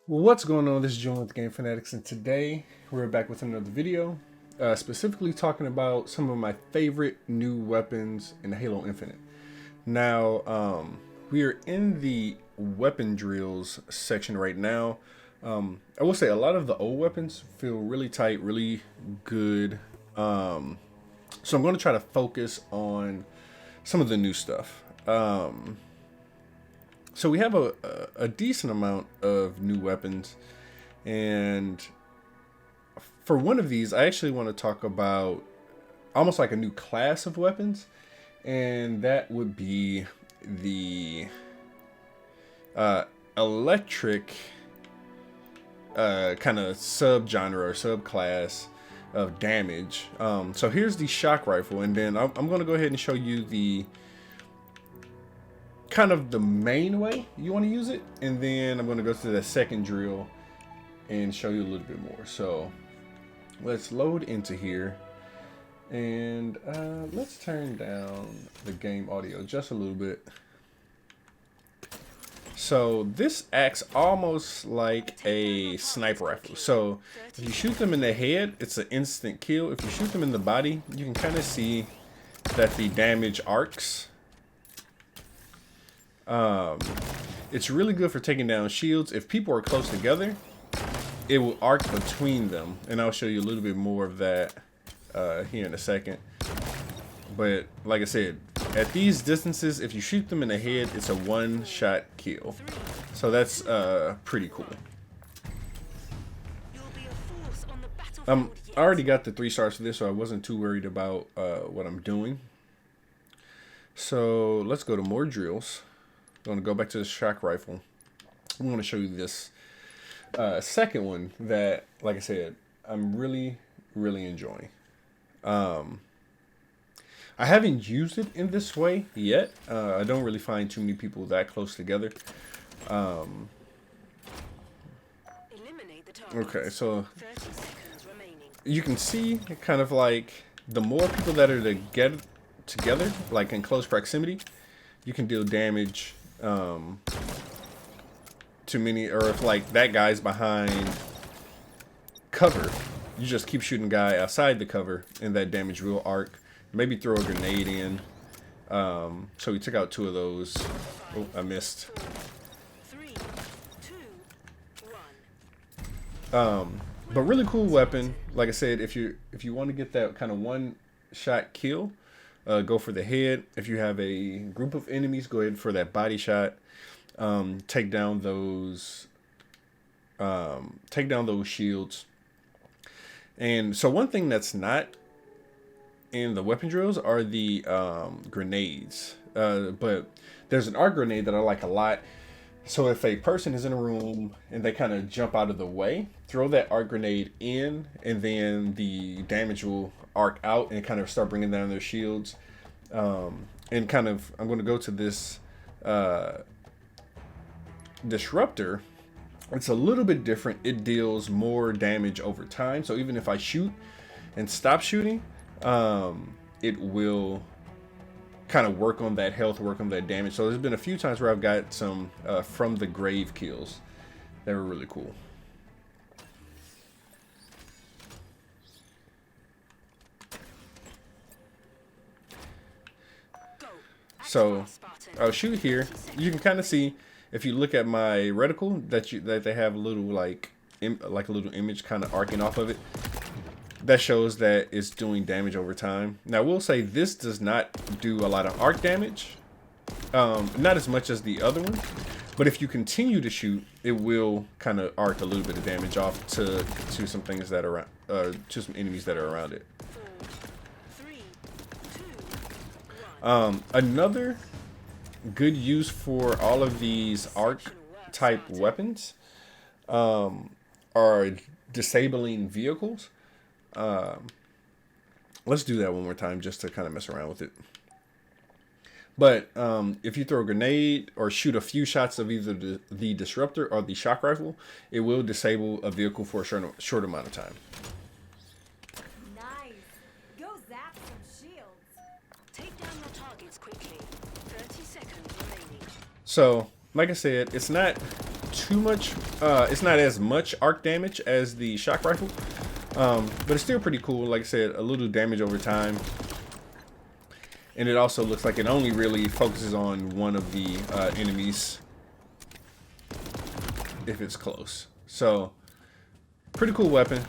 What's going on? This is Julian with the Game Fanatics, and today we're back with another video, specifically talking about some of my favorite new weapons in Halo Infinite. Now, we are in the weapon drills section right now. I will say a lot of the old weapons feel really tight, really good. So I'm going to try to focus on some of the new stuff. So we have a decent amount of new weapons, and for one of these I actually want to talk about almost like a new class of weapons, and that would be the electric kind of subgenre or subclass of damage. So here's the shock rifle, and then I'm going to go ahead and show you the kind of the main way you want to use it, and then I'm going to go to the second drill and show you a little bit more. So let's load into here, and let's turn down the game audio just a little bit. So this acts almost like a sniper rifle. So if you shoot them in the head, it's an instant kill. If you shoot them in the body, you can kind of see that the damage arcs. It's really good for taking down shields. If people are close together, it will arc between them, and I'll show you a little bit more of that here in a second. But like I said, at these distances, if you shoot them in the head, it's a one-shot kill. So that's pretty cool. I already got the 3 stars for this, so I wasn't too worried about what I'm doing. So let's go to more drills. I'm going to go back to the shock rifle. I'm going to show you this second one that, like I said, I'm really enjoying. I haven't used it in this way yet. I don't really find too many people that close together. Okay, so you can see kind of like the more people that are together, like in close proximity, you can deal damage to many. Or if like that guy's behind cover, you just keep shooting guy outside the cover, and that damage will arc. Maybe throw a grenade in. So we took out 2 of those. Oh, I missed. 3, 2, 1. But really cool weapon. Like I said, if you want to get that kind of one-shot kill, go for the head. If you have a group of enemies, go ahead for that body shot. Take down those shields. And so one thing that's not in the weapon drills are the grenades. But there's an arc grenade that I like a lot. So if a person is in a room and they kind of jump out of the way, throw that arc grenade in, and then the damage will arc out and kind of start bringing down their shields. And kind of, I'm going to go to this disruptor. It's a little bit different. It deals more damage over time. So even if I shoot and stop shooting, it will kind of work on that health, work on that damage. So there's been a few times where I've got some from the grave kills that were really cool. So I'll shoot here. You can kind of see, if you look at my reticle, that they have a little like a little image kind of arcing off of it. That shows that it's doing damage over time. Now, I will say this does not do a lot of arc damage. Not as much as the other one. But if you continue to shoot, it will kind of arc a little bit of damage off to some things that are to some enemies that are around it. 4, 3, 2, 1. Another good use for all of these arc type weapons are disabling vehicles. Let's do that one more time just to kind of mess around with it. But if you throw a grenade or shoot a few shots of either the disruptor or the shock rifle, it will disable a vehicle for a short amount of time. Nice. Go zap some shields. Take down your targets quickly. 30 seconds remaining. So, like I said, it's not too much It's not as much arc damage as the shock rifle, but it's still pretty cool. Like I said, a little damage over time. And it also looks like it only really focuses on one of the enemies if it's close. So, pretty cool weapon.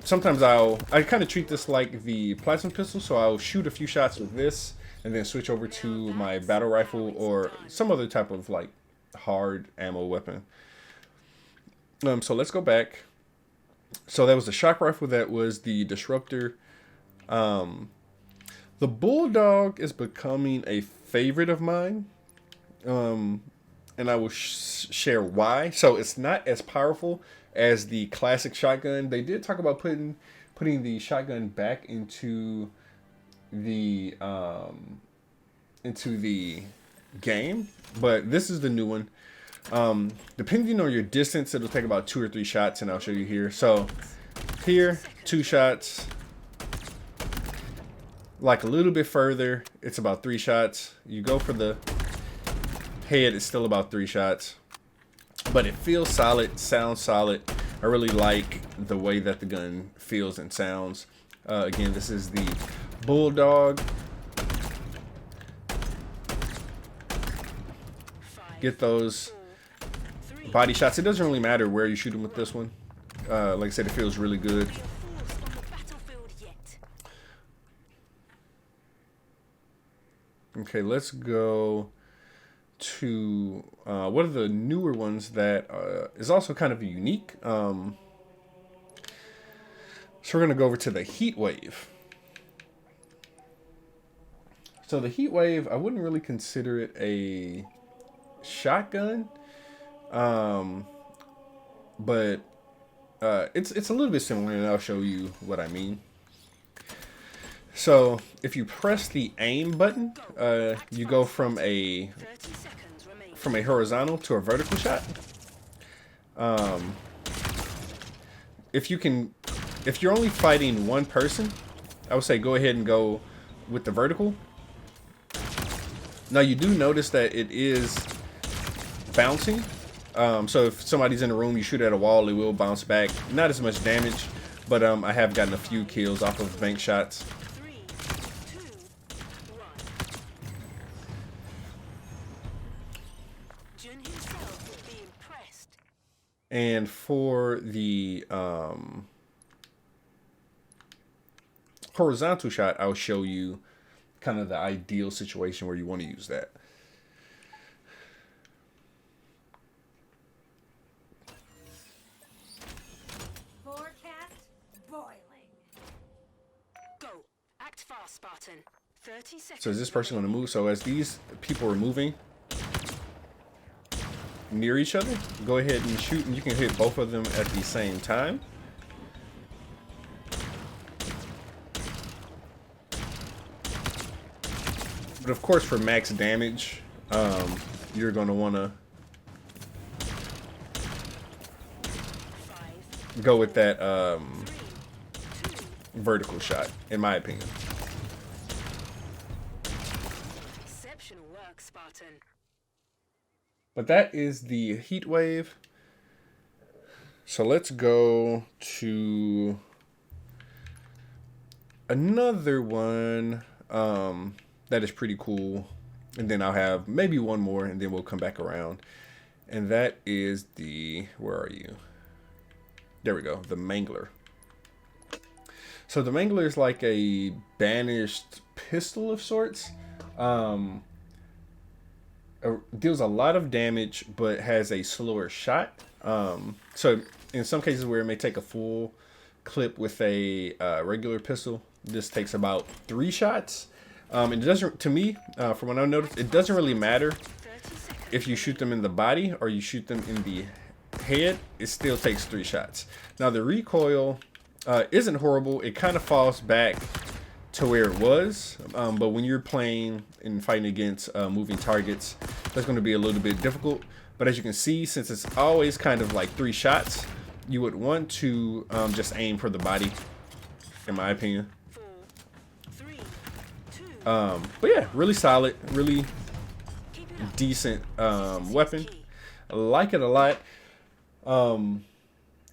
Sometimes I kind of treat this like the plasma pistol, so I'll shoot a few shots with this and then switch over to my battle rifle or some other type of like hard ammo weapon. So let's go back. So that was the shock rifle, that was the disruptor. The Bulldog is becoming a favorite of mine. And I will share why. So it's not as powerful as the classic shotgun. They did talk about putting the shotgun back into the game, but this is the new one. Depending on your distance, it'll take about 2 or 3 shots, and I'll show you here. So here, 2 shots. Like a little bit further, it's about 3 shots. You go for the head, it's still about 3 shots. But it feels solid, sounds solid. I really like the way that the gun feels and sounds. Again, this is the Bulldog. Get those body shots. It doesn't really matter where you shoot them with this one. Like I said, it feels really good. Okay, let's go to one of the newer ones that is also kind of unique. So we're going to go over to the Heat Wave. So the Heat Wave, I wouldn't really consider it a shotgun, but it's a little bit similar, and I'll show you what I mean. So if you press the aim button, you go from a horizontal to a vertical shot. If you're only fighting one person, I would say go ahead and go with the vertical. Now you do notice that it is bouncing. So if somebody's in the room, you shoot at a wall, it will bounce back. Not as much damage, but I have gotten a few kills off of bank shots. And for the horizontal shot, I'll show you kind of the ideal situation where you want to use that. Forecast boiling. Go. Act fast, Spartan. 30 seconds. So is this person going to move? So as these people are moving near each other, go ahead and shoot, and you can hit both of them at the same time. But of course, for max damage, you're going to want to go with that vertical shot, in my opinion. Exceptional work, Spartan. But that is the Heat Wave. So let's go to another one that is pretty cool. And then I'll have maybe one more, and then we'll come back around. And that is the, where are you? There we go, the Mangler. So the Mangler is like a banished pistol of sorts. Deals a lot of damage, but has a slower shot. So in some cases where it may take a full clip with a regular pistol, this takes about 3 shots. It doesn't, to me, from what I've noticed, it doesn't really matter if you shoot them in the body or you shoot them in the head. It still takes 3 shots. Now the recoil isn't horrible. It kind of falls back to where it was, but when you're playing and fighting against moving targets, that's going to be a little bit difficult. But as you can see, since it's always kind of like 3 shots, you would want to just aim for the body, in my opinion. 4, 3, 2. But yeah, really solid, really decent weapon. like it a lot.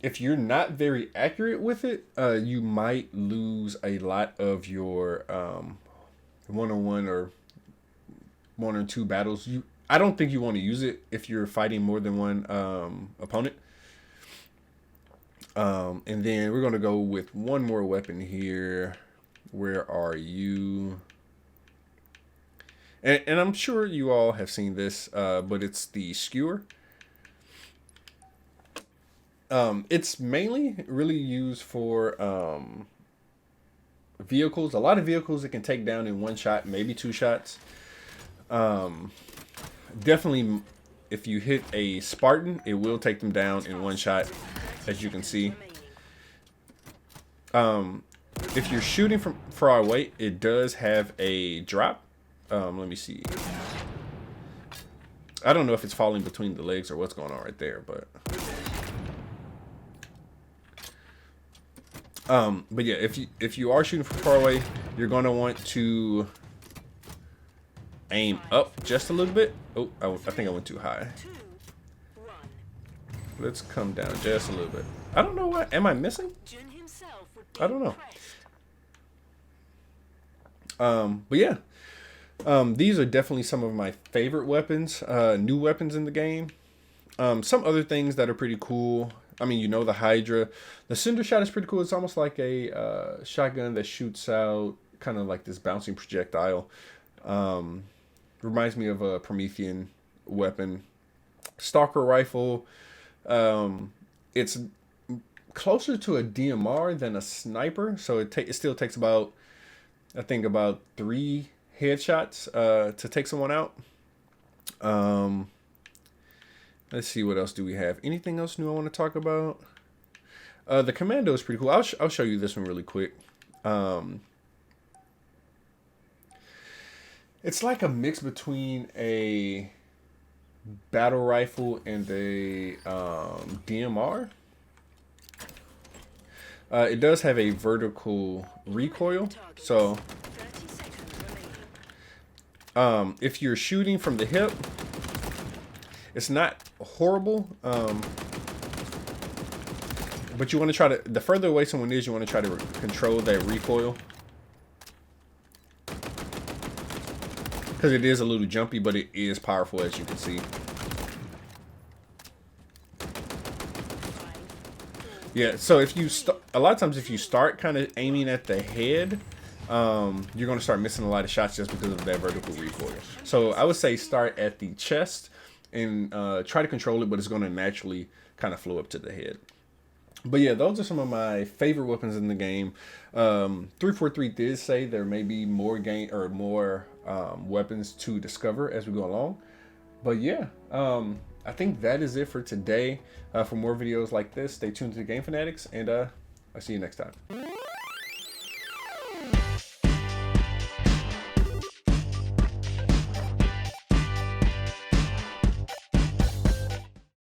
If you're not very accurate with it, you might lose a lot of your one-on-one or 1 or 2 battles. I don't think you want to use it if you're fighting more than one opponent. And then we're going to go with one more weapon here. Where are you? And I'm sure you all have seen this, but it's the Skewer. It's mainly really used for vehicles. A lot of vehicles it can take down in 1 shot, maybe 2 shots. Definitely, if you hit a Spartan, it will take them down in 1 shot, as you can see. If you're shooting from far away, it does have a drop. Let me see. I don't know if it's falling between the legs or what's going on right there, but yeah, if you are shooting from far away, you're gonna want to aim up just a little bit. Oh, I think I went too high. Let's come down just a little bit. I don't know what. Am I missing? I don't know. But yeah. These are definitely some of my favorite weapons, new weapons in the game. Some other things that are pretty cool. I mean, you know, the Hydra. The Cinder Shot is pretty cool. It's almost like a shotgun that shoots out kind of like this bouncing projectile. Reminds me of a Promethean weapon. Stalker Rifle. It's closer to a DMR than a sniper. So it still takes about, I think, about 3 headshots to take someone out. Let's see, what else do we have? Anything else new I want to talk about? The Commando is pretty cool. I'll show you this one really quick. It's like a mix between a battle rifle and a DMR. It does have a vertical recoil, so if you're shooting from the hip, it's not horrible, but you want to try to, the further away someone is, you want to try to control that recoil, because it is a little jumpy, but it is powerful, as you can see. Yeah, so if you a lot of times if you start kind of aiming at the head, you're going to start missing a lot of shots just because of that vertical recoil. So I would say start at the chest and try to control it, but it's going to naturally kind of flow up to the head. But yeah, those are some of my favorite weapons in the game. 343 did say there may be more weapons to discover as we go along. But yeah, I think that is it for today. For more videos like this, stay tuned to the Game Fanatics, and I'll see you next time.